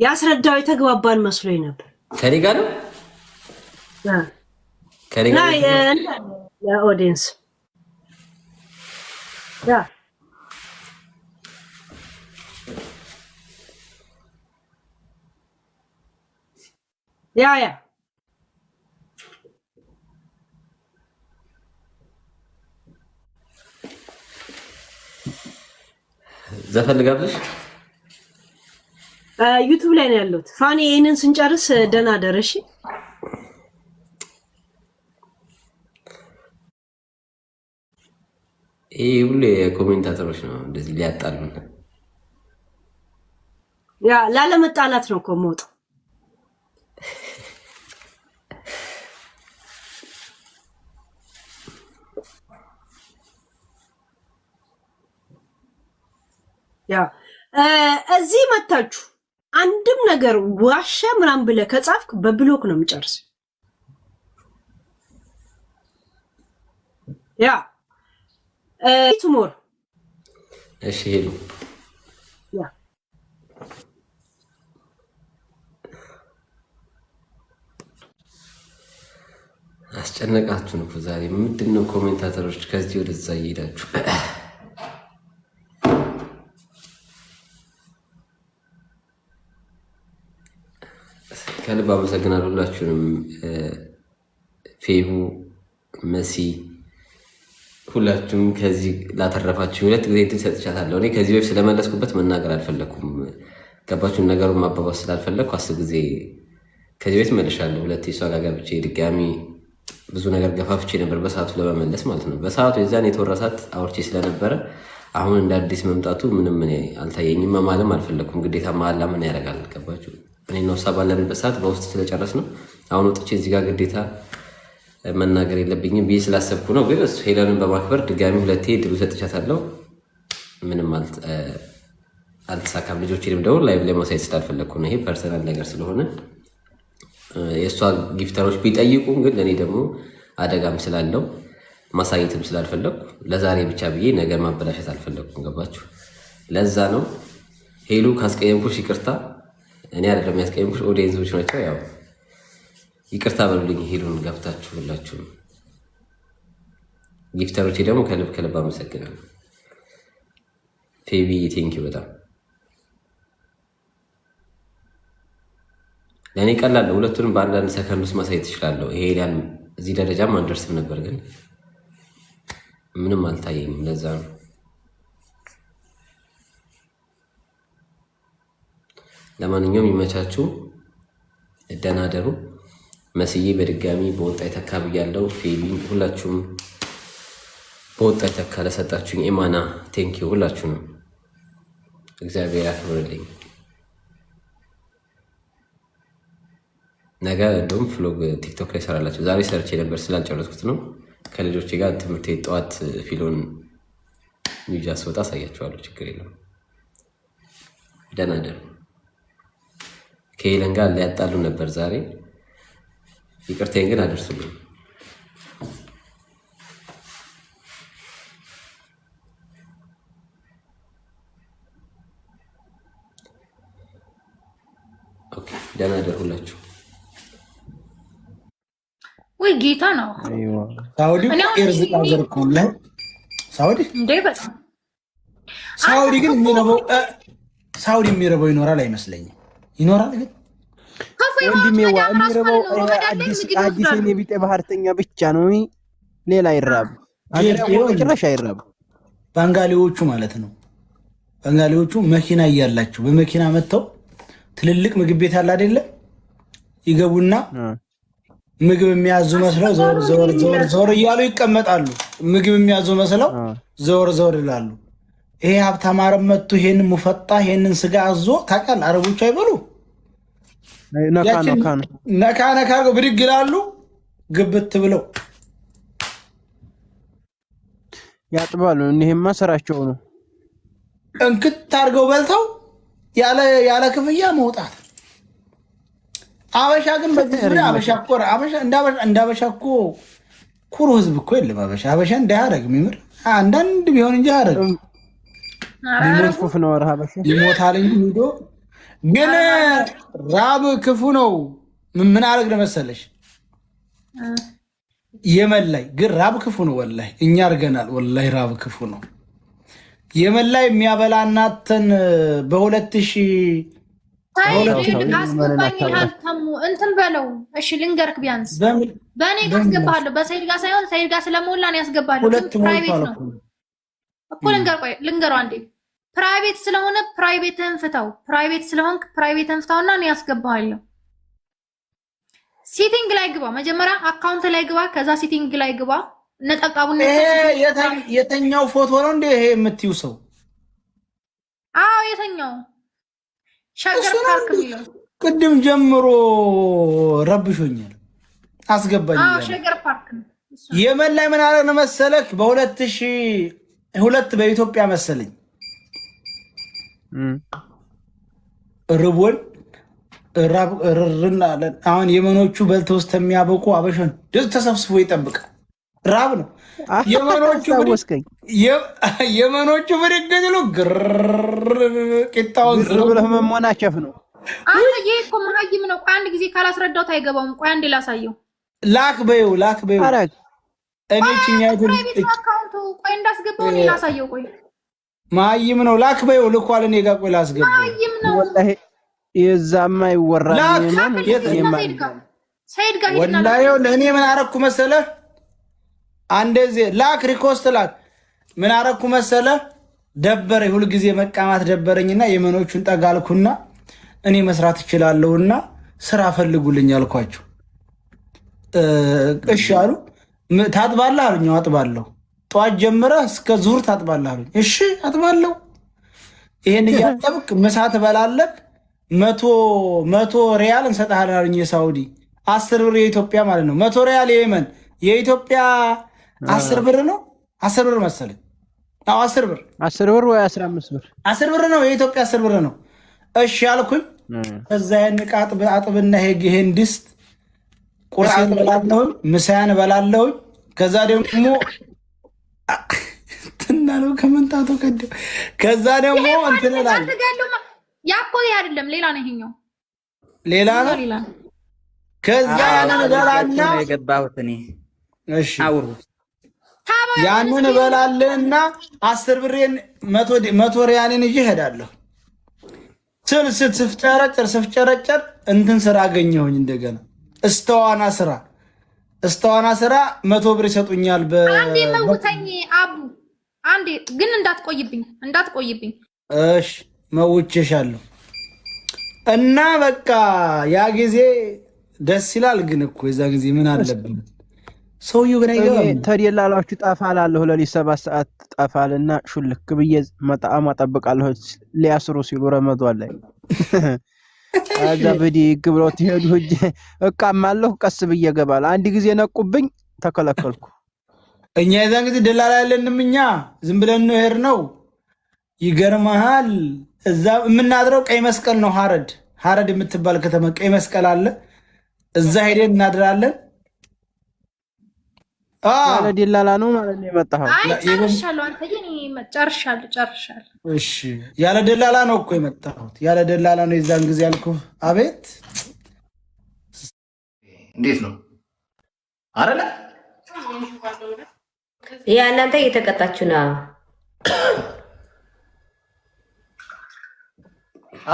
ያስረዳው የተግባባን መስሎኝ ነበር። ከኔ ጋር ነው ከኔ ጋር ለኦዲየንስ ያ ዘፈን ልጋብዝሽ? ዩቲዩብ ላይ ነው ያለሁት። ፋኒ ይሄንን ስንጨርስ ደህና ደረሽ። ይሄ ሁሉ የኮሜንታተሮች ነው እንደዚህ ሊያጣሉን። ያ ላለመጣላት ነው እኮ የምወጣው። ያ እዚህ መታችሁ አንድም ነገር ዋሻ ምናምን ብለህ ከጻፍክ በብሎክ ነው የምጨርስ። ያ ቱሞር እሺ ሄሉ ያ አስጨነቃችሁን እኮ ዛሬ። ምንድነው ኮሜንታተሮች ከዚህ ወደዛ እየሄዳችሁ? ከልብ አመሰግናለሁ ሁላችሁንም። ፌቡ መሲ ሁላችሁም ከዚህ ላተረፋችሁ 2 ጊዜ እንትን ሰጥቻታለሁ። እኔ ከዚህ በፊት ስለመለስኩበት መናገር አልፈለኩም። ገባችሁን? ነገሩን ማባባስ ስላልፈለኩ 10 ጊዜ ከዚህ በፊት መልሻለሁ። 2 እሷ ጋር ገብቼ ድጋሚ ብዙ ነገር ገፋፍቼ ነበር በሰዓቱ ለመመለስ ማለት ነው። በሰዓቱ የዛን የተወረሳት አውርቼ ስለነበረ አሁን እንደ አዲስ መምጣቱ ምንም እኔ አልታየኝም። መማልም አልፈለኩም። ግዴታ መሀላ ምን ያደርጋል? ገባችሁ? እኔ ነው ሳ ባለንበት ሰዓት በውስጥ ስለጨረስ ነው። አሁን ወጥቼ እዚህ ጋር ግዴታ መናገር የለብኝም ብዬ ስላሰብኩ ነው። ግን እሱ ሄለንን በማክበር ድጋሚ 2 ድሉ ሰጥቻታለሁ። ምንም አልተሳካም። ልጆችንም ደግሞ ላይቭ ላይ ማሳየት ስላልፈለግኩ ነው። ይሄ ፐርሰናል ነገር ስለሆነ የእሷ ጊፍተሮች ቢጠይቁም ግን ለእኔ ደግሞ አደጋም ስላለው ማሳየትም ስላልፈለግኩ ለዛሬ ብቻ ብዬ ነገር ማበላሸት አልፈለግኩም። ገባችሁ? ለዛ ነው። ሄሉ ካስቀየምኩሽ ይቅርታ። እኔ አይደለም ያስቀየምኩሽ፣ ኦዲየንሶች ናቸው። ያው ይቅርታ በሉልኝ። ሄሉን ገብታችሁ ሁላችሁም ጊፍተሮቼ ደግሞ ከልብ ከልብ አመሰግናለሁ። ፌቢ ቴንኪ በጣም ለእኔ ቀላል ነው። ሁለቱንም በአንዳንድ ሰከንድ ውስጥ ማሳየት እችላለሁ። ይሄ ያን እዚህ ደረጃም አንደርስም ነበር፣ ግን ምንም አልታየኝም። ለዛ ነው። ለማንኛውም ይመቻችሁ፣ ደህና ደሩ። መስዬ በድጋሚ በወጣ የተካ ብያለሁ። ፌቢ ሁላችሁም በወጣ የተካ ለሰጣችሁኝ ኤማና ቴንኪው ሁላችሁንም እግዚአብሔር ያክብርልኝ። ነገ እንደውም ፍሎግ ቲክቶክ ላይ ሰራላችሁ። ዛሬ ሰርቼ ነበር ስላልጨረስኩት ነው። ከልጆቼ ጋር ትምህርት ጠዋት ፊሎን ሚዲያ ስወጣ አሳያችኋለሁ። ችግር የለም። ደህና ደሩ። ከሄለን ጋር ሊያጣሉ ነበር ዛሬ። ይቅርታዬን ግን አደርሱልኝ። ኦኬ፣ ደህና ደሩ ሁላችሁ። ወይ ጌታ ነው። ሳውዲ ኤርዝ አገርኩለ ሳውዲ እንዴ በጣም ሳውዲ ግን የሚረበው ይኖራል አይመስለኝም። ይኖራል ግን ወንድሜዋ የሚረበው አዲስ የቢጤ ባህርተኛ ብቻ ነው። ሌላ አይራብ ጭራሽ አይራብ። ባንጋሊዎቹ ማለት ነው። ባንጋሊዎቹ መኪና እያላቸው በመኪና መጥተው ትልልቅ ምግብ ቤት አለ አይደለ? ይገቡና ምግብ የሚያዙ መስለው ዘወር እያሉ ይቀመጣሉ። ምግብ የሚያዙ መስለው ዘወር ይላሉ። ይሄ ሀብታም አረብ መጥቶ ይሄንን ሙፈጣ ይሄንን ስጋ አዞ ታውቃለህ፣ አረቦቹ አይበሉ ነካ አድርገው ብድግ ይላሉ። ግብት ብለው ያጥባሉ። እኒህማ ስራቸው ነው። እንክት አድርገው በልተው ያለ ክፍያ መውጣት። አበሻ ግን በዚህ እንዳበሻ እኮ ኩሩ ህዝብ እኮ የለም። አበሻ እንዳያደርግ የሚምር አንዳንድ ቢሆን እንጂ አያደርግም። ሊሞት ነው። ሀበሻ ይሞታል እንጂ ሂዶ ግን ራብ ክፉ ነው። ምን አረግ መሰለሽ የመላይ ግን ራብ ክፉ ነው። ወላሂ እኛ አርገናል። ወላሂ ራብ ክፉ ነው። የመላይ የሚያበላ እናትን በ2000 እንትን በለው። እሺ ልንገርክ፣ ቢያንስ በእኔ ጋር አስገባለሁ። በሰይድ ጋር ሳይሆን ሰይድ ጋር ስለሞላ ነው ያስገባለሁ። ፕራይቬት ነው እኮ ልንገረው አንዴ። ፕራይቬት ስለሆነ ፕራይቬትን ፍታው። ፕራይቬት ስለሆንክ ፕራይቬትን ፍታውና ነው ያስገባለሁ። ሴቲንግ ላይ ግባ። መጀመሪያ አካውንት ላይ ግባ። ከዛ ሴቲንግ ላይ ግባ። ነጠብጣቡን የተኛው ፎቶ ነው እንዴ ይሄ የምትዩ ሰው? አዎ የተኛው ሸገር ፓርክ የሚለው ቅድም ጀምሮ ረብሾኛል። አስገባኝ። አዎ ሸገር ፓርክ ነው። የመን ላይ ምን አለ መሰለክ በ2002 በኢትዮጵያ መሰለኝ ርቦን ርርና አሁን የመኖቹ በልተው ውስጥ የሚያበቁ አበሻን ደስ ተሰብስቦ ይጠብቃል። ራብ ነው የመኖቹ ብድግ ሲሉ ቂጣውን ብለህ መሞናቸፍ ነው። አንተ ይሄ እኮ መሀይም ነው። ቆይ አንድ ጊዜ ካላስረዳሁት አይገባውም። ቆይ አንዴ ላሳየው። ላክ በይው እኔ ችኛይቱ አካውንቱ ቆይ እንዳስገባው እኔ ላሳየው። ቆይ መሀይም ነው። ላክ በይው ልኳል። እኔ ጋር ቆይ ላስገባው። መሀይም ነው ወላሂ የዛማ ይወራል። ሰይድ ጋር ወላሂ ለእኔ ምን አረኩ መሰለህ? አንደዚህ ላክ ሪኮስት ላክ ምን አረኩ መሰለህ? ደበረኝ። ሁልጊዜ መቃማት ደበረኝና የመኖቹን ጠጋልኩና እኔ መስራት እችላለሁና ስራ ፈልጉልኝ አልኳቸው። እሺ አሉ። ታጥባለህ አሉኝ። አጥባለሁ። ጠዋት ጀምረህ እስከ ዙር ታጥባለህ አሉኝ። እሺ አጥባለሁ። ይሄን እያጠብክ ምሳ ትበላለህ። 100 ሪያል እንሰጥሃለን አሉኝ። የሳውዲ 10 ብር የኢትዮጵያ ማለት ነው። 100 ሪያል የየመን የኢትዮጵያ 10 ብር ነው። 10 ብር መሰለኝ። አዎ 10 ብር 10 ብር ወይ 15 ብር 10 ብር ነው። የኢትዮጵያ 10 ብር ነው። እሺ አልኩኝ። ከዛ ያን ዕቃ አጥብና ይሄን ድስት ቁርሴን በላለሁኝ፣ ምሳያን በላለሁኝ። ከዛ ደግሞ እንትና ነው ከመንታቱ ቀደም። ከዛ ደግሞ እንትን እላለሁ። ያኮ አይደለም ሌላ ነው። ይሄኛው ሌላ ነው። ከዛ ያንን እበላና የገባሁት እኔ እሺ አውሩ ያንን እበላለና 10 ብሬን 100 ሪያልን ይዤ እሄዳለሁ። ስፍጨረጨር እንትን ስራ አገኘሁኝ። እንደገና እስተዋና ስራ 100 ብር ይሰጡኛል። አንዴ መውተኝ አቡ አንዴ ግን እንዳትቆይብኝ። እሺ መውቼሻለሁ። እና በቃ ያ ጊዜ ደስ ይላል። ግን እኮ የዛ ጊዜ ምን አለብን? ሰውዬው ግን አይገባም። ተደላላችሁ ጠፋላለሁ። ለሊት 7 ሰዓት ጠፋልና ሹልክ ብዬ መጣም አጠብቃለሁ ሊያስሩ ሲሉ ረመዷን ላይ አዛ ብድግ ብለው ትሄዱ ሂጅ እቃማለሁ። ቀስ ብዬ እገባለሁ። አንድ ጊዜ ነቁብኝ፣ ተከለከልኩ። እኛ የዛን ጊዜ ደላላ ያለንም እኛ ዝም ብለን ነው የሄድነው። ይገርመሃል፣ እዛ የምናድረው ቀይ መስቀል ነው። ሀረድ የምትባል ከተማ ቀይ መስቀል አለ። እዛ ሄደን እናድራለን። ያለ ደላላ ነው ማለት ነው የመጣኸው? አይ ጨርሻለሁ። አንተ ግን ጨርሻለሁ። እሺ ያለ ደላላ ነው እኮ የመጣሁት። ያለ ደላላ ነው የዛን ጊዜ ያልኩህ። አቤት እንዴት ነው አረለ ያ እናንተ እየተቀጣችሁ ነው።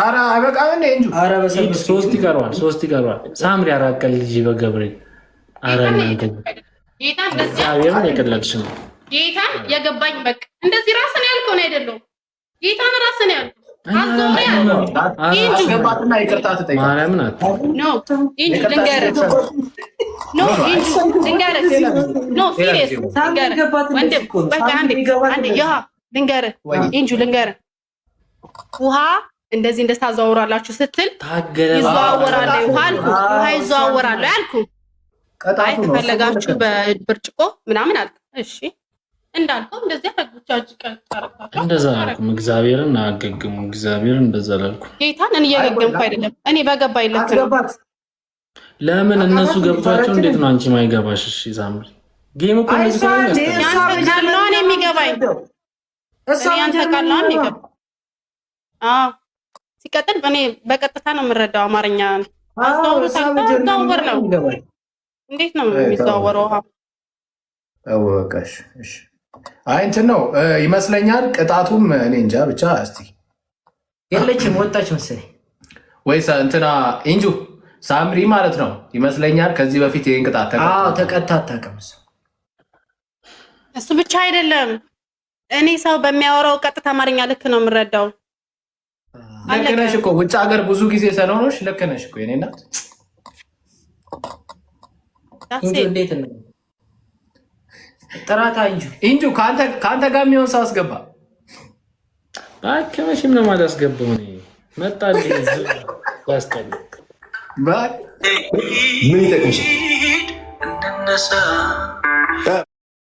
አረ አይበቃም እንዴ? እንጂ አረ በሰብ 3 ይቀርዋል። ሳምሪ አራቀል ልጅ በገብርኤል አረ እናንተ ጌታን እግዚአብሔርን የቀለልሽ ነው። ጌታን የገባኝ በቃ እንደዚህ ራስን ያልከው ነው አይደለም? ጌታን ራስን ያልከው አዞሪያ አስገባትና ይቅርታ ትጠይቅ ማርያምን አት ኢንጂ ልንገርህ ሲሪየስ ወንድም በቃ አንዴ ያ ልንገርህ ኢንጂ ልንገርህ ውሃ እንደዚህ እንደታዘዋውራላችሁ ስትል ይዘዋወራል። ውሃ ይዘዋወራል ያልኩህ አይ ተፈለጋችሁ በብርጭቆ ምናምን አልኩ። እሺ እንዳልከው እንደዚህ አድርጉቻጅ ቀጣራታ እንደዛ አልኩ። እግዚአብሔርን አገግሙ። እግዚአብሔርን እንደዛ አልኩ። ጌታን እኔ እየገገምኩ አይደለም። እኔ በገባኝ ልክ ነው። ለምን እነሱ ገብቷቸው እንዴት ነው አንቺ ማይገባሽ? እሺ ሳምሪ ጌም እኮ ነው ያንተ የሚገባኝ እኔ አንተ ቃል ነው የሚገባኝ። ሲቀጥል እኔ በቀጥታ ነው የምረዳው አማርኛ አስተውሩ ነው። እንዴት ነው የሚዘዋወረው? አወቀሽ? እሺ አይ እንትን ነው ይመስለኛል። ቅጣቱም እኔ እንጃ ብቻ እስቲ የለችም ወጣች መሰለኝ ወይስ እንትና ኢንጁ ሳምሪ ማለት ነው ይመስለኛል። ከዚህ በፊት ይሄን ቅጣት ተቀጣ አታውቅም። እሱ ብቻ አይደለም እኔ ሰው በሚያወራው ቀጥታ አማርኛ ልክ ነው የምረዳው። ልክ ነሽ እኮ ውጭ ሀገር ብዙ ጊዜ ስለሆነሽ ልክ ነሽ እኮ የኔ እናት። እንዴት ነው ጥራታ ኢንጁ ከአንተ ጋር የሚሆን ሰው አስገባ። ከመቼም ነው የማላስገባው እኔ መጣልኝ ያስጠላ ምን ይጠቅምሽ?